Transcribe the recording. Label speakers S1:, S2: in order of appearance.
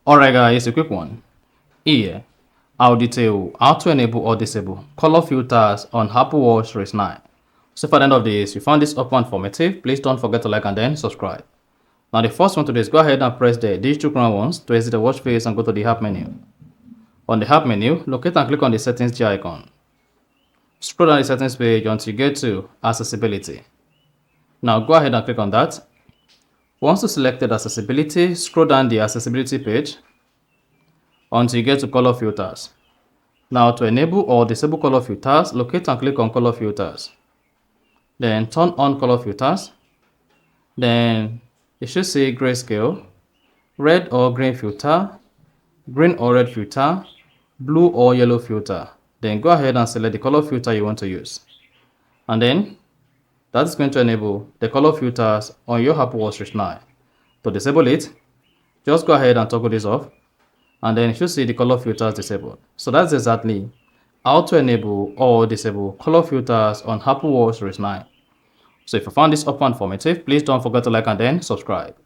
S1: Alright guys, a quick one. Here, I'll detail how to enable or disable color filters on Apple Watch Series 9. So for the end of this, if you found this up informative, please don't forget to like and then subscribe. Now the first one to do is go ahead and press the digital crown once to exit the watch face and go to the app menu. On the app menu, locate and click on the settings G icon. Scroll down the settings page until you get to accessibility. Now go ahead and click on that. Once you selected accessibility, scroll down the accessibility page until you get to color filters. Now to enable or disable color filters, locate and click on color filters. Then turn on color filters. Then it should say grayscale, red or green filter, green or red filter, blue or yellow filter. Then go ahead and select the color filter you want to use. And then that is going to enable the color filters on your Apple Watch Series 9. To disable it, just go ahead and toggle this off. And then you should see the color filters disabled. So that's exactly how to enable or disable color filters on Apple Watch Series 9. So if you found this up informative, please don't forget to like and then subscribe.